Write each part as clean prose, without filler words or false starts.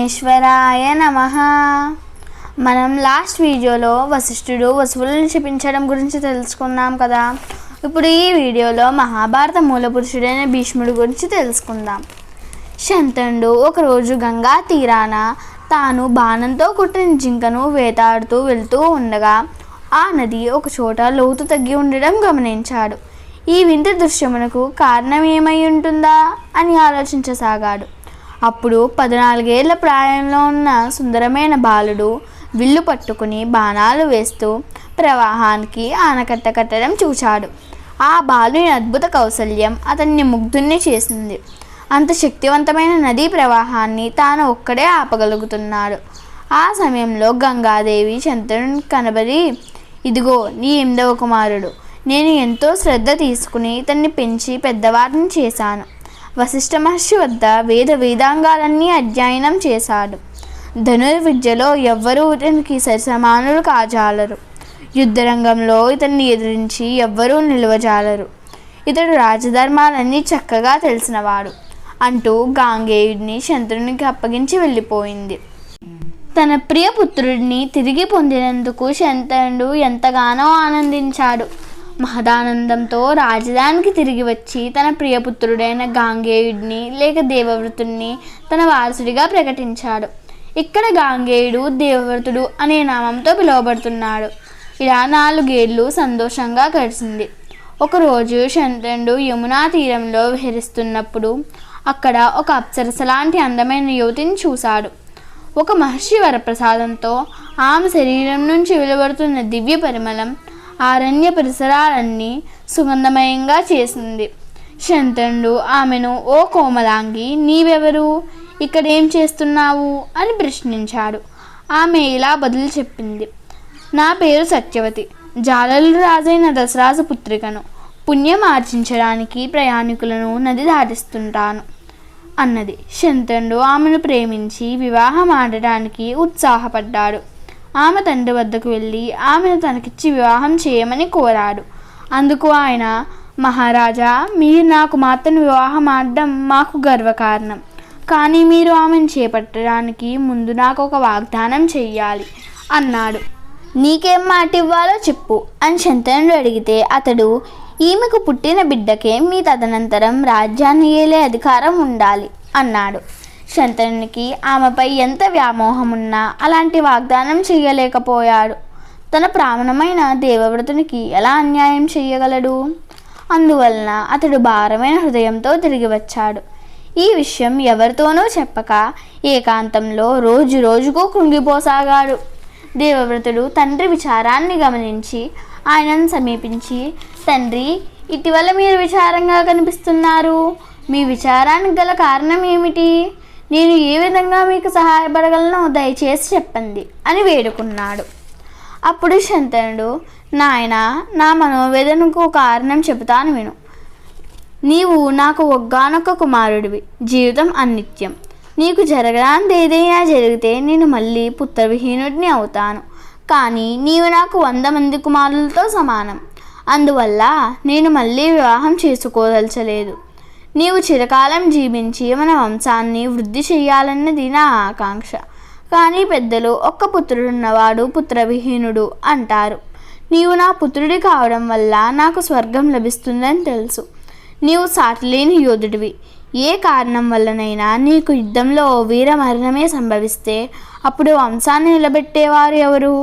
విఘ్నేశ్వరాయ నమః. మనం లాస్ట్ వీడియోలో వశిష్ఠుడు వసువులను శపించడం గురించి తెలుసుకున్నాం కదా. ఇప్పుడు ఈ వీడియోలో మహాభారత మూల పురుషుడైన భీష్ముడి గురించి తెలుసుకుందాం. శంతనుడు ఒకరోజు గంగా తీరాన తాను బాణంతో కుట్టిన జింకను వేటాడుతూ వెళ్తూ ఉండగా ఆ నది ఒక చోట లోతు తగ్గి ఉండడం గమనించాడు. ఈ వింత దృశ్యమునకు కారణం ఏమై ఉంటుందా అని ఆలోచించసాగాడు. అప్పుడు 14 ఏళ్ల ప్రాయంలో ఉన్న సుందరమైన బాలుడు విల్లు పట్టుకుని బాణాలు వేస్తూ ప్రవాహానికి ఆనకట్ట కట్టడం చూశాడు. ఆ బాలుని అద్భుత కౌశల్యం అతన్ని ముగ్ధుణ్ణి చేసింది. అంత శక్తివంతమైన నదీ ప్రవాహాన్ని తాను ఒక్కడే ఆపగలుగుతున్నాడు. ఆ సమయంలో గంగాదేవి శంతనుని కనబడి, ఇదిగో నీ 8వ కుమారుడు. నేను ఎంతో శ్రద్ధ తీసుకుని ఇతన్ని పెంచి పెద్దవారిని చేశాను. వశిష్ఠ మహర్షి వద్ద వేదాంగాలన్నీ అధ్యయనం చేశాడు. ధనుర్విద్యలో ఎవ్వరూ ఇతనికి సరిసమానులు కాజాలరు. యుద్ధరంగంలో ఇతన్ని ఎదిరించి ఎవ్వరూ నిలవజాలరు. ఇతడు రాజధర్మాలన్నీ చక్కగా తెలిసినవాడు అంటూ గాంగేయుడిని శంతనునికి అప్పగించి వెళ్ళిపోయింది. తన ప్రియ పుత్రుడిని తిరిగి పొందినందుకు శంతనుడు ఎంతగానో ఆనందించాడు. మహదానందంతో రాజధానికి తిరిగి వచ్చి తన ప్రియపుత్రుడైన గాంగేయుడిని లేక దేవవ్రతుడిని తన వారసుడిగా ప్రకటించాడు. ఇక్కడ గాంగేయుడు దేవవ్రతుడు అనే నామంతో పిలువబడుతున్నాడు. ఇలా 4 ఏళ్ళు సంతోషంగా గడిచింది. ఒకరోజు శంతనుడు యమునా తీరంలో విహరిస్తున్నప్పుడు అక్కడ ఒక అప్సరస లాంటి అందమైన యువతిని చూశాడు. ఒక మహర్షి వరప్రసాదంతో ఆమె శరీరం నుంచి వెలువడుతున్న దివ్య పరిమళం అరణ్య పరిసరాలన్నీ సుగంధమయంగా చేసింది. శంతనుడు ఆమెను, ఓ కోమలాంగి, నీవెవరు, ఇక్కడేం చేస్తున్నావు అని ప్రశ్నించాడు. ఆమె ఇలా బదులు చెప్పింది, నా పేరు సత్యవతి, జాలలు రాజైన దశరాజు పుత్రికను. పుణ్యం ఆర్జించడానికి ప్రయాణికులను నది దాటిస్తుంటాను అన్నది. శంతనుడు ఆమెను ప్రేమించి వివాహం ఆడడానికి ఉత్సాహపడ్డాడు. ఆమె తండ్రి వద్దకు వెళ్ళి ఆమెను తనకిచ్చి వివాహం చేయమని కోరాడు. అందుకు ఆయన, మహారాజా, మీరు నా కుమార్తెను వివాహం ఆడడం మాకు గర్వకారణం. కానీ మీరు ఆమెను చేపట్టడానికి ముందు నాకు ఒక వాగ్దానం చెయ్యాలి అన్నాడు. నీకేం మాట ఇవ్వాలో చెప్పు అని శంతనుడు అడిగితే అతడు, ఈమెకు పుట్టిన బిడ్డకే మీ తదనంతరం రాజ్యాన్ని ఏలే అధికారం ఉండాలి అన్నాడు. శంతనునికి ఆమెపై ఎంత వ్యామోహం ఉన్నా అలాంటి వాగ్దానం చేయలేకపోయాడు. తన ప్రాణమైన దేవవ్రతునికి ఎలా అన్యాయం చేయగలడు? అందువలన అతడు భారమైన హృదయంతో తిరిగి వచ్చాడు. ఈ విషయం ఎవరితోనూ చెప్పక ఏకాంతంలో రోజు రోజుకు కృంగిపోసాగాడు. దేవవ్రతుడు తండ్రి విచారాన్ని గమనించి ఆయనను సమీపించి, తండ్రి, ఇటీవల మీరు విచారంగా కనిపిస్తున్నారు. మీ విచారానికి గల కారణం ఏమిటి? నేను ఏ విధంగా మీకు సహాయపడగలనో దయచేసి చెప్పండి అని వేడుకున్నాడు. అప్పుడు శంతనుడు, నాయనా, నా మనోవేదనకు కారణం చెబుతాను విను. నీవు నాకు ఒక్కగానొక్క కుమారుడివి. జీవితం అనిత్యం. నీకు జరగడానికి ఏదైనా జరిగితే నేను మళ్ళీ పుత్రవిహీనుడిని అవుతాను. కానీ నీవు నాకు 100 మంది కుమారులతో సమానం. అందువల్ల నేను మళ్ళీ వివాహం చేసుకోదలచలేదు. నీవు చిరకాలం జీవించి మన వంశాన్ని వృద్ధి చేయాలన్నది నా ఆకాంక్ష. కానీ పెద్దలు ఒక్క పుత్రుడున్నవాడు పుత్రవిహీనుడు అంటారు. నీవు నా పుత్రుడి కావడం వల్ల నాకు స్వర్గం లభిస్తుందని తెలుసు. నీవు సాటిలేని యోధుడివి. ఏ కారణం వల్లనైనా నీకు యుద్ధంలో వీరమరణమే సంభవిస్తే అప్పుడు వంశాన్ని నిలబెట్టేవారు ఎవరు?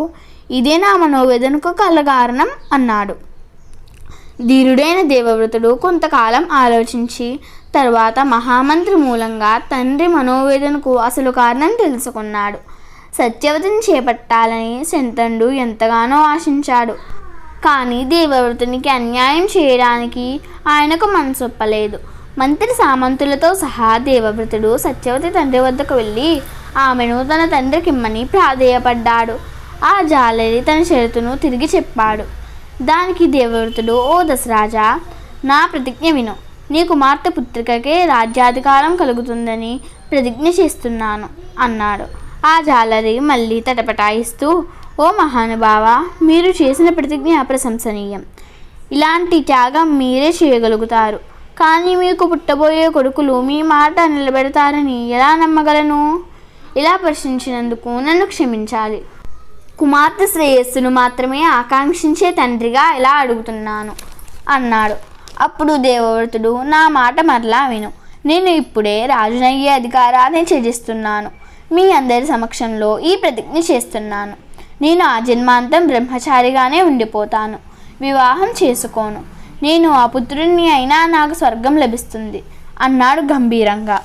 ఇదే నా మనోవేదనకు కల కారణం అన్నాడు. ధీరుడైన దేవవ్రతుడు కొంతకాలం ఆలోచించి తర్వాత మహామంత్రి మూలంగా తండ్రి మనోవేదనకు అసలు కారణం తెలుసుకున్నాడు. సత్యవతిని చేపట్టాలని శంతనుడు ఎంతగానో ఆశించాడు. కానీ దేవవ్రతునికి అన్యాయం చేయడానికి ఆయనకు మనసొప్పలేదు. మంత్రి సామంతులతో సహా దేవవ్రతుడు సత్యవతి తండ్రి వద్దకు వెళ్ళి ఆమెను తన తండ్రికిమ్మని ప్రాధేయపడ్డాడు. ఆ జాలరి తన షరతును తిరిగి చెప్పాడు. దానికి దేవవ్రతుడు, ఓ దశరాజా, నా ప్రతిజ్ఞ విను. నీ కుమార్తె పుత్రికకే రాజ్యాధికారం కలుగుతుందని ప్రతిజ్ఞ చేస్తున్నాను అన్నాడు. ఆ జాలరి మళ్ళీ తటపటాయిస్తూ, ఓ మహానుభావ, మీరు చేసిన ప్రతిజ్ఞ అప్రశంసనీయం. ఇలాంటి త్యాగం మీరే చేయగలుగుతారు. కానీ మీకు పుట్టబోయే కొడుకులు మీ మాట నిలబెడతారని ఎలా నమ్మగలను? ఇలా ప్రశ్నించినందుకు నన్ను క్షమించాలి. కుమార్తె శ్రేయస్సును మాత్రమే ఆకాంక్షించే తండ్రిగా ఇలా అడుగుతున్నాను అన్నాడు. అప్పుడు దేవవ్రతుడు, నా మాట మరలా విను. నేను ఇప్పుడే రాజునయ్యే అధికారాన్ని త్యజిస్తున్నాను. మీ అందరి సమక్షంలో ఈ ప్రతిజ్ఞ చేస్తున్నాను. నేను ఆజన్మాంతం బ్రహ్మచారిగానే ఉండిపోతాను. వివాహం చేసుకోను. నేను ఆ పుత్రుడిని అయినా నాకు స్వర్గం లభిస్తుంది అన్నాడు గంభీరంగా.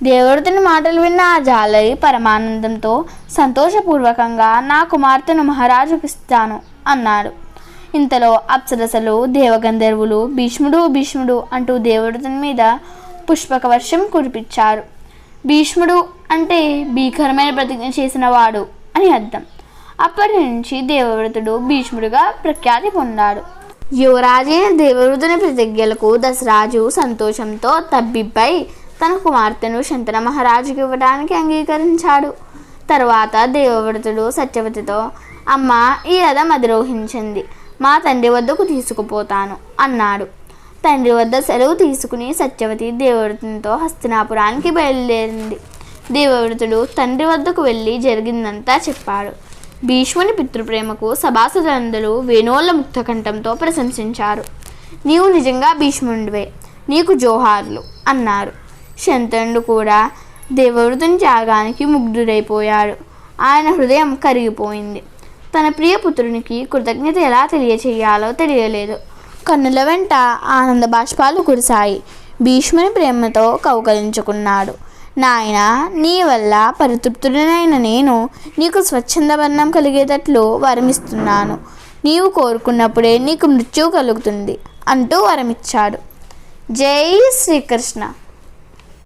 దేవవ్రతుని మాటలు విన్న ఆ జాలరి పరమానందంతో సంతోషపూర్వకంగా నా కుమార్తెను మహారాజుకి ఇస్తాను అన్నాడు. ఇంతలో అప్సరసలు, దేవగంధర్వులు భీష్ముడు భీష్ముడు అంటూ దేవవ్రతుని మీద పుష్పక వర్షం కురిపించారు. భీష్ముడు అంటే భీకరమైన ప్రతిజ్ఞ చేసిన వాడు అని అర్థం. అప్పటి నుంచి దేవవ్రతుడు భీష్ముడిగా ప్రఖ్యాతి పొందాడు. యువరాజైన దేవవ్రతుని ప్రతిజ్ఞలకు దశరాజు సంతోషంతో తబ్బిబ్బై తన కుమార్తెను శంతన మహారాజుకి ఇవ్వడానికి అంగీకరించాడు. తరువాత దేవవ్రతుడు సత్యవతితో, అమ్మ, ఈ రథం అధిరోహించింది. మా తండ్రి వద్దకు తీసుకుపోతాను అన్నాడు. తండ్రి వద్ద సెలవు తీసుకుని సత్యవతి దేవవ్రతునితో హస్తినాపురానికి బయలుదేరింది. దేవవ్రతుడు తండ్రి వద్దకు వెళ్ళి జరిగిందంతా చెప్పాడు. భీష్ముని పితృప్రేమకు సభాసదులందరూ వేణోళ్ళ ముక్తకంఠంతో ప్రశంసించారు. నీవు నిజంగా భీష్ముడివే, నీకు జోహార్లు అన్నారు. శంతనుడు కూడా దేవవ్రతుని త్యాగానికి ముగ్ధుడైపోయాడు. ఆయన హృదయం కరిగిపోయింది. తన ప్రియపుత్రునికి కృతజ్ఞత ఎలా తెలియచేయాలో తెలియలేదు. కన్నుల వెంట ఆనంద బాష్పాలు కురిశాయి. భీష్ముని ప్రేమతో కౌగలించుకున్నాడు. నాయన, నీ వల్ల పరితృప్తుడనైన నేను నీకు స్వచ్ఛంద వర్ణం కలిగేటట్లు వరమిస్తున్నాను. నీవు కోరుకున్నప్పుడే నీకు మృత్యువు కలుగుతుంది అంటూ వరమిచ్చాడు. జై శ్రీకృష్ణ.